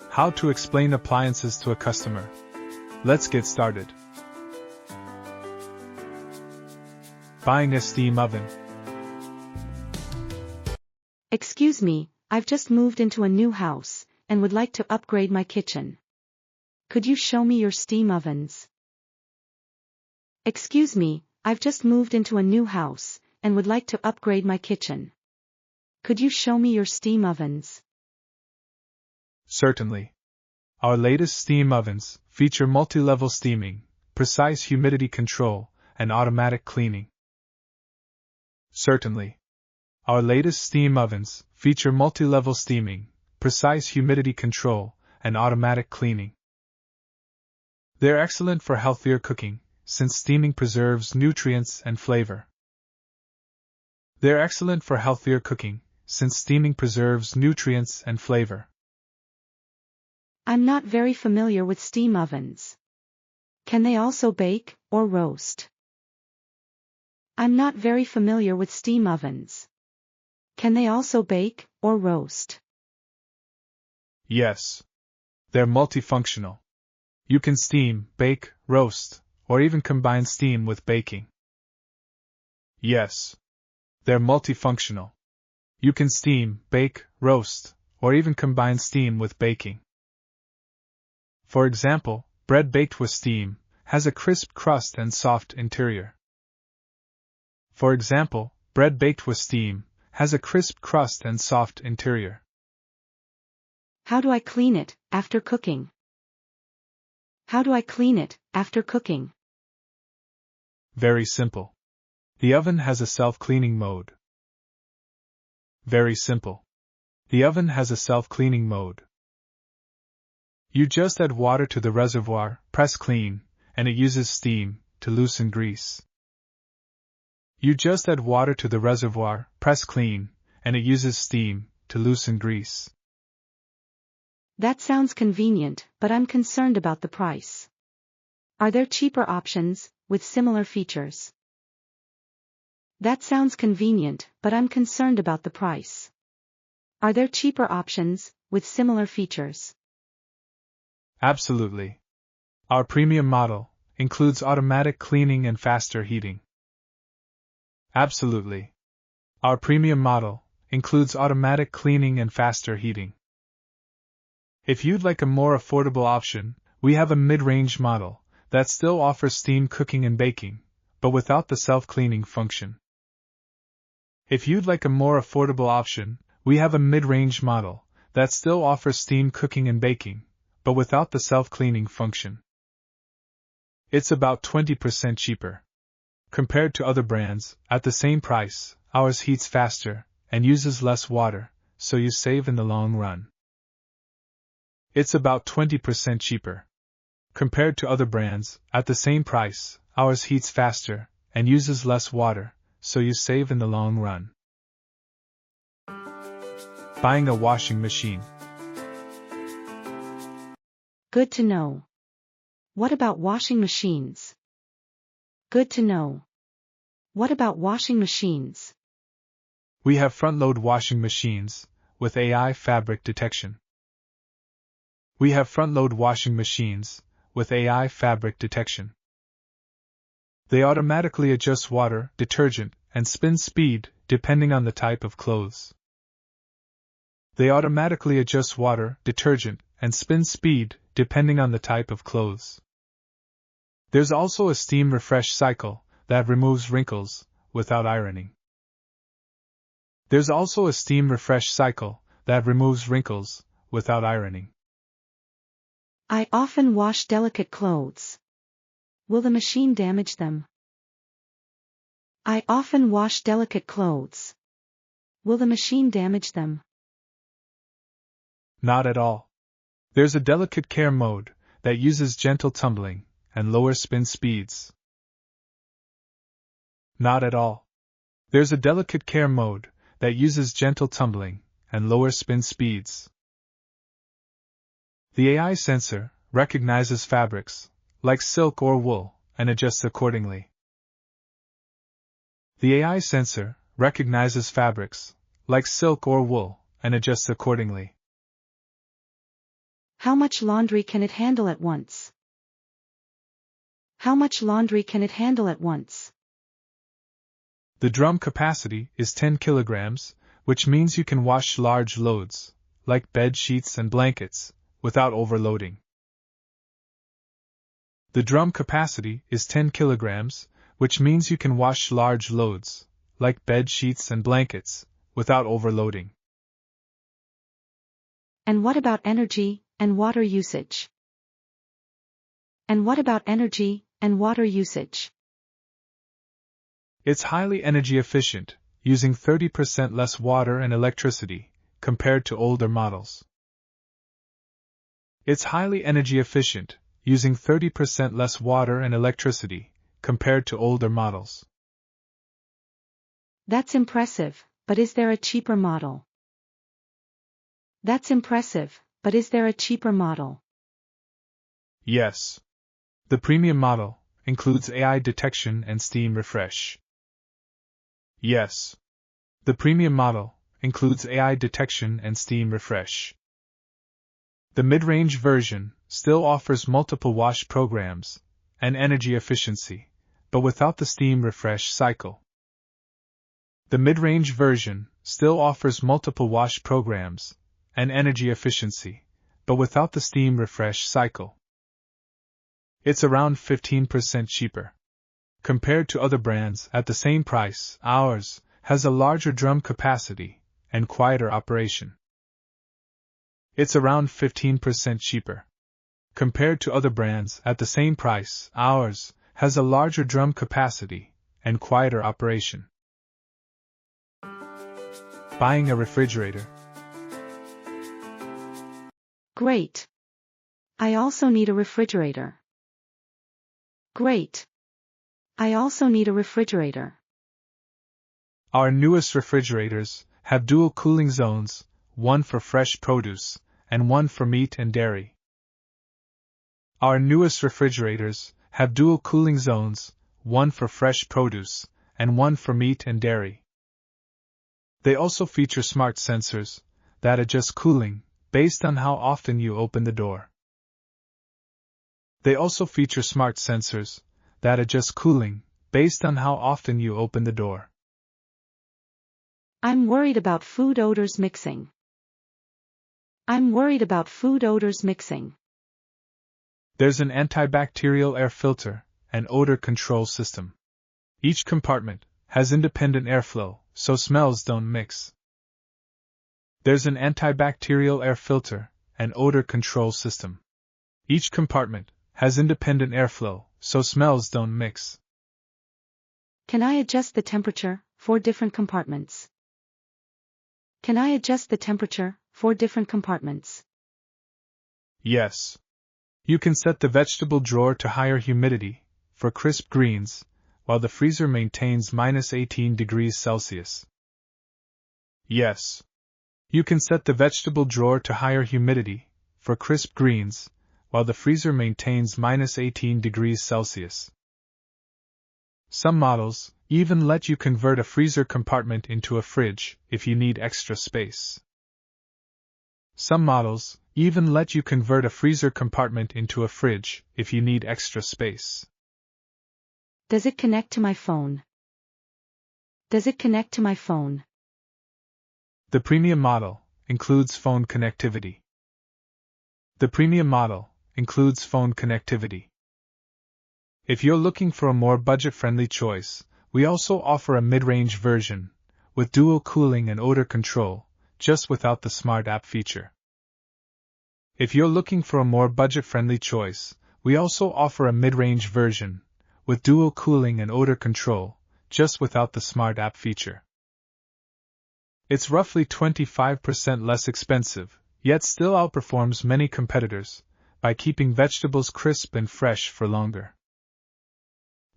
How to explain appliances to a customer. Let's get started. Buying a steam oven. Excuse me, I've just moved into a new house and would like to upgrade my kitchen. Could you show me your steam ovens? Excuse me, I've just moved into a new house and would like to upgrade my kitchen. Could you show me your steam ovens? Certainly. Our latest steam ovens feature multi-level steaming, precise humidity control, and automatic cleaning. Certainly. Our latest steam ovens feature multi-level steaming, precise humidity control, and automatic cleaning. They're excellent for healthier cooking, since steaming preserves nutrients and flavor. They're excellent for healthier cooking, since steaming preserves nutrients and flavor. I'm not very familiar with steam ovens. Can they also bake or roast? I'm not very familiar with steam ovens. Can they also bake or roast? Yes. They're multifunctional. You can steam, bake, roast, or even combine steam with baking. Yes. They're multifunctional. You can steam, bake, roast, or even combine steam with baking. For example, bread baked with steam has a crisp crust and soft interior. For example, bread baked with steam has a crisp crust and soft interior. How do I clean it after cooking? How do I clean it after cooking? Very simple. The oven has a self-cleaning mode. Very simple. The oven has a self-cleaning mode. You just add water to the reservoir, press clean, and it uses steam to loosen grease. You just add water to the reservoir, press clean, and it uses steam to loosen grease. That sounds convenient, but I'm concerned about the price. Are there cheaper options with similar features? That sounds convenient, but I'm concerned about the price. Are there cheaper options with similar features? Absolutely. Our premium model includes automatic cleaning and faster heating. Absolutely. Our premium model includes automatic cleaning and faster heating. If you'd like a more affordable option, we have a mid-range model that still offers steam cooking and baking, but without the self-cleaning function. If you'd like a more affordable option, we have a mid-range model that still offers steam cooking and baking, but without the self-cleaning function. It's about 20% cheaper. Compared to other brands, at the same price, ours heats faster and uses less water, so you save in the long run. It's about 20% cheaper. Compared to other brands, at the same price, ours heats faster and uses less water, so you save in the long run. Buying a washing machine. Good to know. What about washing machines? Good to know. What about washing machines? We have front-load washing machines with AI fabric detection. We have front-load washing machines with AI fabric detection. They automatically adjust water, detergent, and spin speed depending on the type of clothes. They automatically adjust water, detergent, and spin speed depending on the type of clothes. There's also a steam refresh cycle that removes wrinkles without ironing. There's also a steam refresh cycle that removes wrinkles without ironing. I often wash delicate clothes. Will the machine damage them? I often wash delicate clothes. Will the machine damage them? Not at all. There's a delicate care mode that uses gentle tumbling and lower spin speeds. Not at all. There's a delicate care mode that uses gentle tumbling and lower spin speeds. The AI sensor recognizes fabrics, like silk or wool, and adjusts accordingly. The AI sensor recognizes fabrics, like silk or wool, and adjusts accordingly. How much laundry can it handle at once? How much laundry can it handle at once? The drum capacity is 10 kilograms, which means you can wash large loads, like bed sheets and blankets, without overloading. The drum capacity is 10 kilograms, which means you can wash large loads, like bed sheets and blankets, without overloading. And what about energy and water usage? And what about energy and water usage? It's highly energy efficient, using 30% less water and electricity, compared to older models. It's highly energy efficient, using 30% less water and electricity, compared to older models. That's impressive, but is there a cheaper model? That's impressive, but is there a cheaper model? Yes. The premium model includes AI detection and steam refresh. Yes. The premium model includes AI detection and steam refresh. The mid-range version still offers multiple wash programs and energy efficiency, but without the steam refresh cycle. The mid-range version still offers multiple wash programs and energy efficiency, but without the steam refresh cycle. It's around 15% cheaper. Compared to other brands at the same price, ours has a larger drum capacity and quieter operation. It's around 15% cheaper. Compared to other brands at the same price, ours has a larger drum capacity and quieter operation. Buying a refrigerator. Great. I also need a refrigerator. Great. I also need a refrigerator. Our newest refrigerators have dual cooling zones, one for fresh produce and one for meat and dairy. Our newest refrigerators have dual cooling zones, one for fresh produce and one for meat and dairy. They also feature smart sensors that adjust cooling based on how often you open the door. They also feature smart sensors that adjust cooling based on how often you open the door. I'm worried about food odors mixing. I'm worried about food odors mixing. There's an antibacterial air filter and odor control system. Each compartment has independent airflow, so smells don't mix. There's an antibacterial air filter and odor control system. Each compartment has independent airflow, so smells don't mix. Can I adjust the temperature for different compartments? Can I adjust the temperature for different compartments? Yes. You can set the vegetable drawer to higher humidity for crisp greens, while the freezer maintains -18 degrees Celsius. Yes. You can set the vegetable drawer to higher humidity for crisp greens, while the freezer maintains -18 degrees Celsius. Some models even let you convert a freezer compartment into a fridge if you need extra space. Some models even let you convert a freezer compartment into a fridge if you need extra space. Does it connect to my phone? Does it connect to my phone? The premium model includes phone connectivity. The premium model includes phone connectivity. If you're looking for a more budget-friendly choice, we also offer a mid-range version with dual cooling and odor control, just without the Smart App feature. If you're looking for a more budget-friendly choice, we also offer a mid-range version with dual cooling and odor control, just without the Smart App feature. It's roughly 25% less expensive, yet still outperforms many competitors by keeping vegetables crisp and fresh for longer.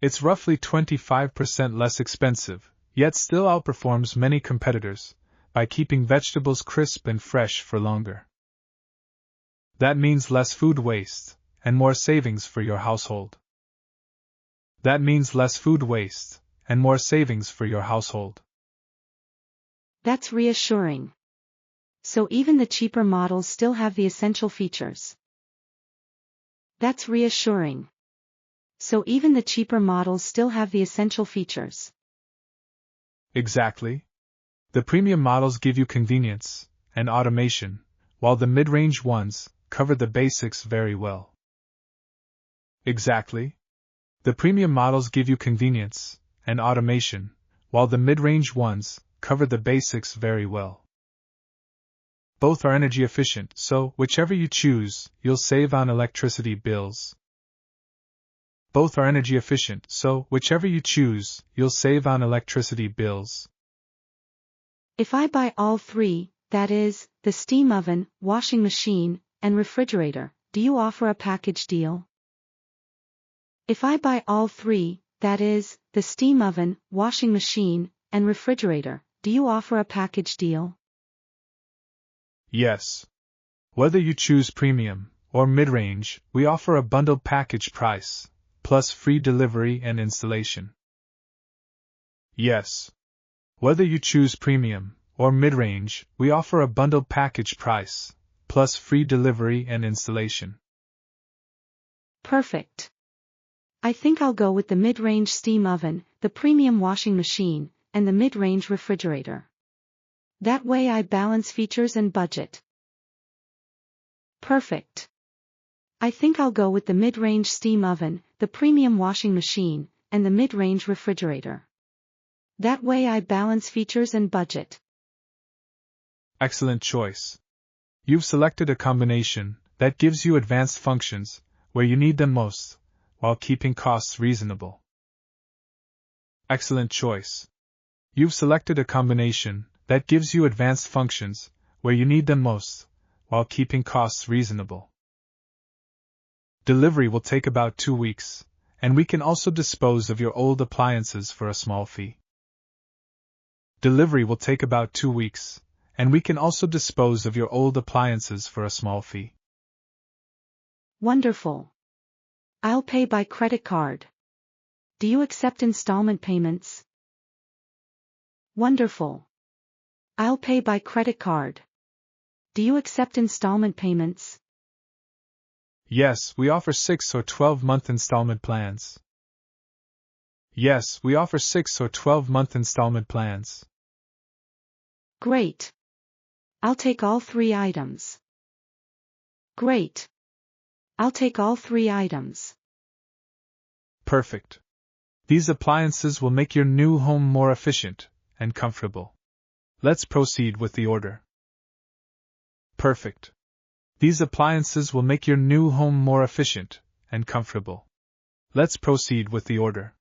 It's roughly 25% less expensive, yet still outperforms many competitors by keeping vegetables crisp and fresh for longer. That means less food waste and more savings for your household. That means less food waste and more savings for your household. That's reassuring. So even the cheaper models still have the essential features. That's reassuring. So even the cheaper models still have the essential features. Exactly. The premium models give you convenience and automation, while the mid-range ones cover the basics very well. Exactly. The premium models give you convenience and automation, while the mid-range ones cover the basics very well. Both are energy efficient, so whichever you choose, you'll save on electricity bills. Both are energy efficient, so whichever you choose, you'll save on electricity bills. If I buy all three, that is, the steam oven, washing machine, and refrigerator, do you offer a package deal? If I buy all three, that is, the steam oven, washing machine, and refrigerator, do you offer a package deal? Yes. Whether you choose premium or mid-range, we offer a bundled package price, plus free delivery and installation. Yes. Whether you choose premium or mid-range, we offer a bundled package price, plus free delivery and installation. Perfect. I think I'll go with the mid-range steam oven, the premium washing machine, and the mid-range refrigerator. That way I balance features and budget. Perfect. I think I'll go with the mid-range steam oven, the premium washing machine, and the mid-range refrigerator. That way I balance features and budget. Excellent choice. You've selected a combination that gives you advanced functions where you need them most, while keeping costs reasonable. Excellent choice. You've selected a combination that gives you advanced functions where you need them most, while keeping costs reasonable. Delivery will take about 2 weeks, and we can also dispose of your old appliances for a small fee. Delivery will take about 2 weeks, and we can also dispose of your old appliances for a small fee. Wonderful. I'll pay by credit card. Do you accept installment payments? Wonderful. I'll pay by credit card. Do you accept installment payments? Yes, we offer 6 or 12-month installment plans. Yes, we offer 6 or 12-month installment plans. Great. I'll take all three items. Great. I'll take all three items. Perfect. These appliances will make your new home more efficient and comfortable. Let's proceed with the order. Perfect. These appliances will make your new home more efficient and comfortable. Let's proceed with the order.